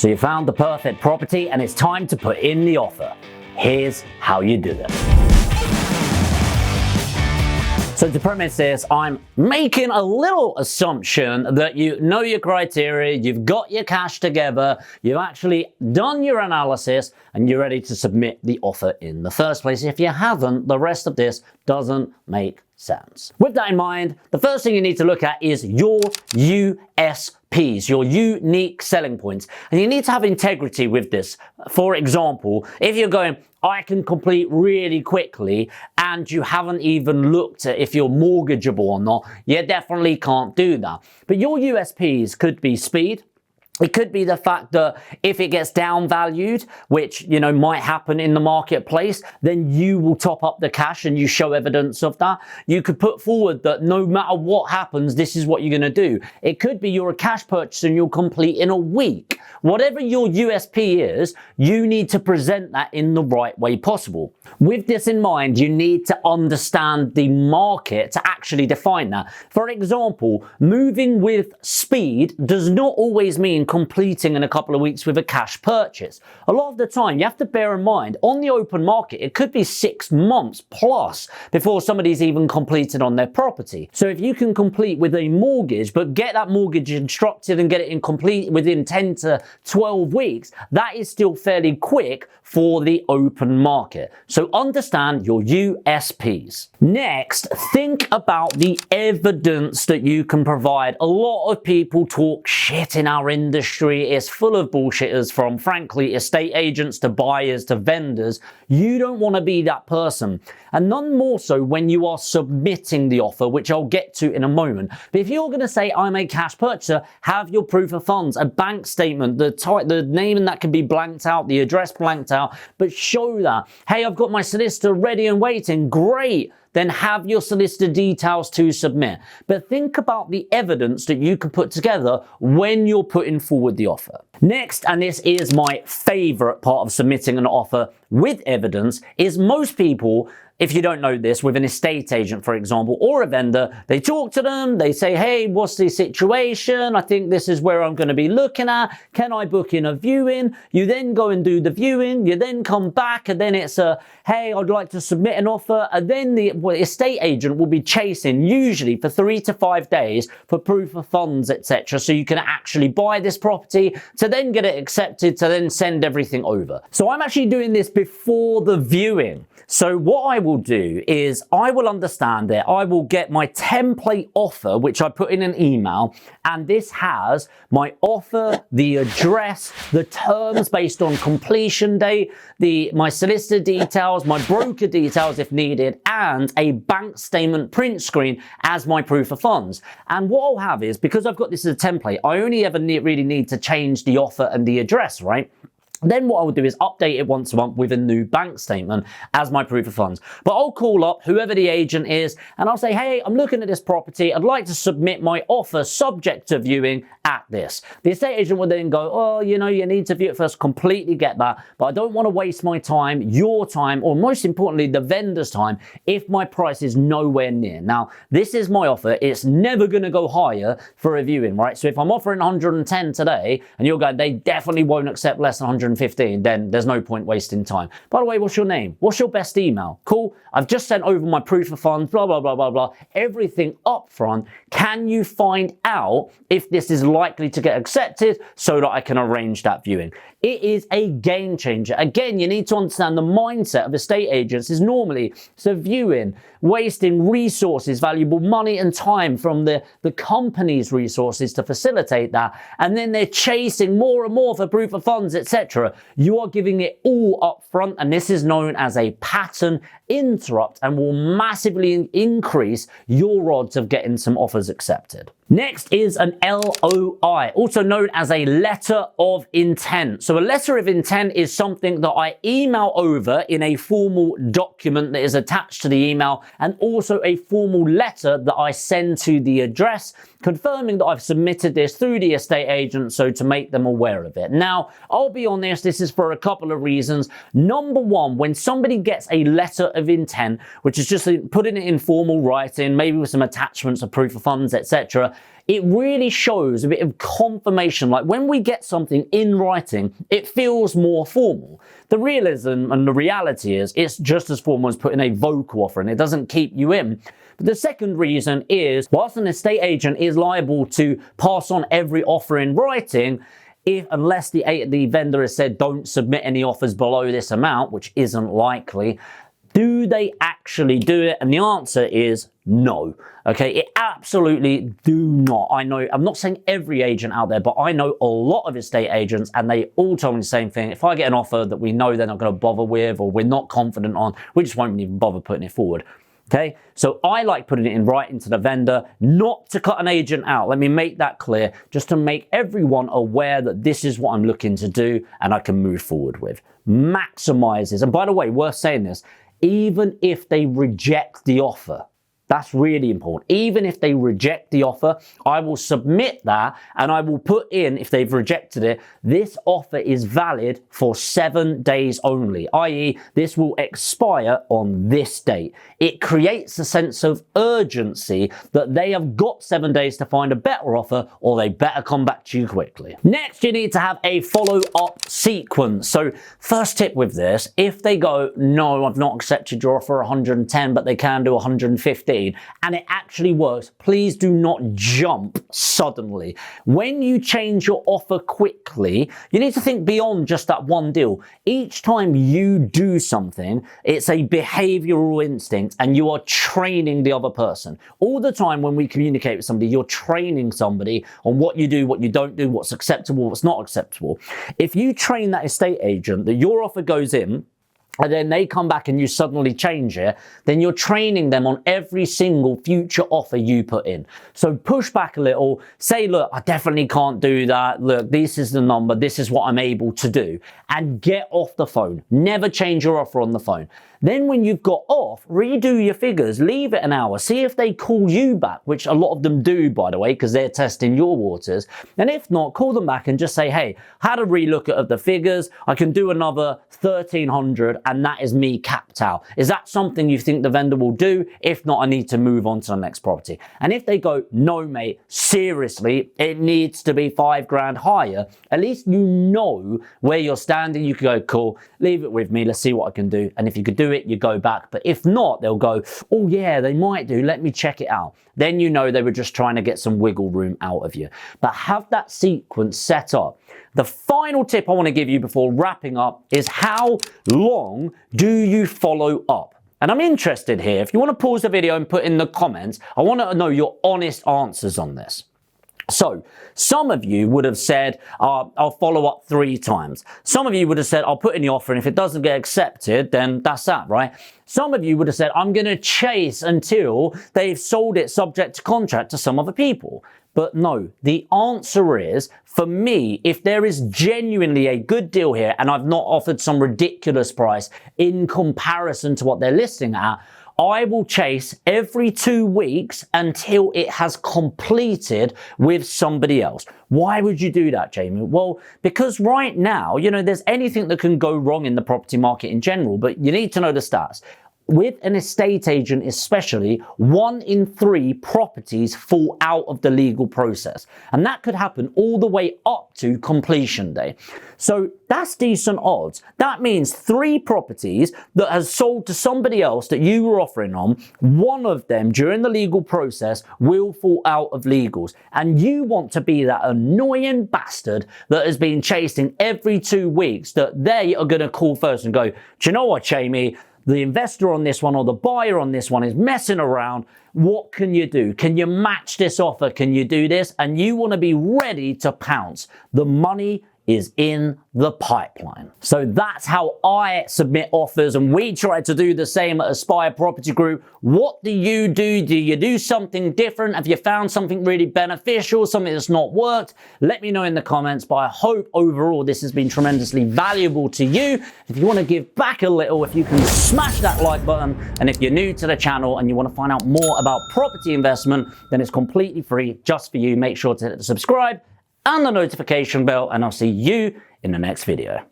So you found the perfect property and it's time to put in the offer. Here's how you do it. So to premise this, I'm making a little assumption that you know your criteria, you've got your cash together, you've actually done your analysis, and you're ready to submit the offer in the first place. If you haven't, the rest of this doesn't make sense. With that in mind, the first thing you need to look at is your USPs, your unique selling points. And you need to have integrity with this. For example, if you're going, I can complete really quickly, and you haven't even looked at if you're mortgageable or not, you definitely can't do that. But your USPs could be speed. It could be the fact that if it gets downvalued, which, might happen in the marketplace, then you will top up the cash and you show evidence of that. You could put forward that no matter what happens, this is what you're going to do. It could be you're a cash purchase and you'll complete in a week. Whatever your USP is, you need to present that in the right way possible. With this in mind, you need to understand the market to actually define that. For example, moving with speed does not always mean completing in a couple of weeks with a cash purchase. A lot of the time, you have to bear in mind, on the open market, it could be 6 months plus before somebody's even completed on their property. So if you can complete with a mortgage, but get that mortgage instructed and get it in complete within 10 to 12 weeks, that is still fairly quick for the open market. So understand your USPs. Next, think about the evidence that you can provide. A lot of people talk shit in our industry. It's full of bullshitters, from frankly estate agents to buyers to vendors. You don't want to be that person, and none more so when you are submitting the offer, which I'll get to in a moment. But if you're going to say I'm a cash purchaser, have your proof of funds, a bank statement, the name, and that can be blanked out, the address blanked out, but show that, hey, I've got my solicitor ready and waiting. Great. Then have your solicitor details to submit. But think about the evidence that you can put together when you're putting forward the offer. Next, and this is my favorite part of submitting an offer with evidence, is most people, if you don't know this, with an estate agent, for example, or a vendor, they talk to them, they say, hey, what's the situation? I think this is where I'm going to be looking at. Can I book in a viewing? You then go and do the viewing, you then come back, and then it's hey, I'd like to submit an offer. And then the estate agent will be chasing, usually for 3 to 5 days, for proof of funds, etc. So you can actually buy this property, to then get it accepted, to then send everything over. So I'm actually doing this before the viewing. So what I will do is I will understand it. I will get my template offer, which I put in an email, and this has my offer, the address, the terms based on completion date, my solicitor details, my broker details if needed, and a bank statement print screen as my proof of funds. And what I'll have is, because I've got this as a template, I only ever really need to change the offer and the address, right? Then what I will do is update it once a month with a new bank statement as my proof of funds. But I'll call up whoever the agent is and I'll say, hey, I'm looking at this property. I'd like to submit my offer subject to viewing at this. The estate agent will then go, oh, you need to view it first. Completely get that. But I don't want to waste my time, your time, or most importantly, the vendor's time, if my price is nowhere near. Now, this is my offer. It's never going to go higher for a viewing, right? So if I'm offering 110 today and you're going, they definitely won't accept less than 115, then there's no point wasting time. By the way, what's your name? What's your best email? Cool. I've just sent over my proof of funds, blah, blah, blah, blah, blah. Everything up front. Can you find out if this is likely to get accepted so that I can arrange that viewing? It is a game changer. Again, you need to understand the mindset of estate agents is normally viewing, wasting resources, valuable money and time from the company's resources to facilitate that. And then they're chasing more and more for proof of funds, etc. You are giving it all up front, and this is known as a pattern interrupt and will massively increase your odds of getting some offers accepted. Next is an LOI, also known as a letter of intent. So a letter of intent is something that I email over in a formal document that is attached to the email, and also a formal letter that I send to the address confirming that I've submitted this through the estate agent, so to make them aware of it. Now, I'll be honest, this. This is for a couple of reasons. Number one, when somebody gets a letter of intent, which is just putting it in formal writing, maybe with some attachments of proof of funds, etc., it really shows a bit of confirmation. Like when we get something in writing, it feels more formal. The realism and the reality is it's just as formal as putting a vocal offer, and it doesn't keep you in. But the second reason is, whilst an estate agent is liable to pass on every offer in writing, unless the vendor has said don't submit any offers below this amount, which isn't likely, do they actually do it? And the answer is no. Okay, it absolutely do not. I know, I'm not saying every agent out there, but I know a lot of estate agents, and they all tell me the same thing. If I get an offer that we know they're not going to bother with, or we're not confident on, we just won't even bother putting it forward. Okay, so I like putting it in writing to the vendor, not to cut an agent out. Let me make that clear, just to make everyone aware that this is what I'm looking to do and I can move forward with. Maximizes, and by the way, worth saying this, even if they reject the offer, that's really important. Even if they reject the offer, I will submit that and I will put in, if they've rejected it, this offer is valid for 7 days only, i.e. this will expire on this date. It creates a sense of urgency that they have got 7 days to find a better offer, or they better come back to you quickly. Next, you need to have a follow-up sequence. So first tip with this, if they go, no, I've not accepted your offer 110, but they can do 115, and it actually works, please do not jump suddenly. When you change your offer quickly, you need to think beyond just that one deal. Each time you do something, it's a behavioral instinct, and you are training the other person. All the time when we communicate with somebody, you're training somebody on what you do, what you don't do, what's acceptable, what's not acceptable. If you train that estate agent that your offer goes in, and then they come back and you suddenly change it, then you're training them on every single future offer you put in. So push back a little, say, look, I definitely can't do that. Look, this is the number, this is what I'm able to do. And get off the phone. Never change your offer on the phone. Then when you've got off, redo your figures, leave it an hour, see if they call you back, which a lot of them do, by the way, because they're testing your waters. And if not, call them back and just say, hey, had a relook at the figures, I can do another 1,300, and that is me capped out. Is that something you think the vendor will do? If not, I need to move on to the next property. And if they go, no, mate, seriously, it needs to be 5 grand higher, at least you know where you're standing. You can go, cool, leave it with me, let's see what I can do. And if you could do it, you go back. But if not, they'll go, oh yeah, they might do, let me check it out. Then you know they were just trying to get some wiggle room out of you. But have that sequence set up. The final tip I want to give you before wrapping up is, how long do you follow up? And I'm interested here, if you want to pause the video and put in the comments, I want to know your honest answers on this. So some of you would have said, I'll follow up 3 times. Some of you would have said, I'll put in the offer, and if it doesn't get accepted, then that's that, right? Some of you would have said, I'm going to chase until they've sold it subject to contract to some other people. But no, the answer is, for me, if there is genuinely a good deal here and I've not offered some ridiculous price in comparison to what they're listing at, I will chase every 2 weeks until it has completed with somebody else. Why would you do that, Jamie? Well, because right now, you know, there's anything that can go wrong in the property market in general, but you need to know the stats. With an estate agent especially, 1 in 3 properties fall out of the legal process. And that could happen all the way up to completion day. So that's decent odds. That means 3 properties that has sold to somebody else that you were offering on, 1 of them during the legal process will fall out of legals. And you want to be that annoying bastard that has been chasing every 2 weeks, that they are going to call first and go, do you know what, Jamie? The investor on this one or the buyer on this one is messing around. What can you do? Can you match this offer? Can you do this? And you want to be ready to pounce. The money is in the pipeline. So that's how I submit offers, and we try to do the same at Aspire Property Group. What do? Do you do something different? Have you found something really beneficial, something that's not worked? Let me know in the comments, but I hope overall this has been tremendously valuable to you. If you want to give back a little, if you can smash that like button, and if you're new to the channel and you want to find out more about property investment, then it's completely free just for you. Make sure to hit the subscribe and the notification bell, and I'll see you in the next video.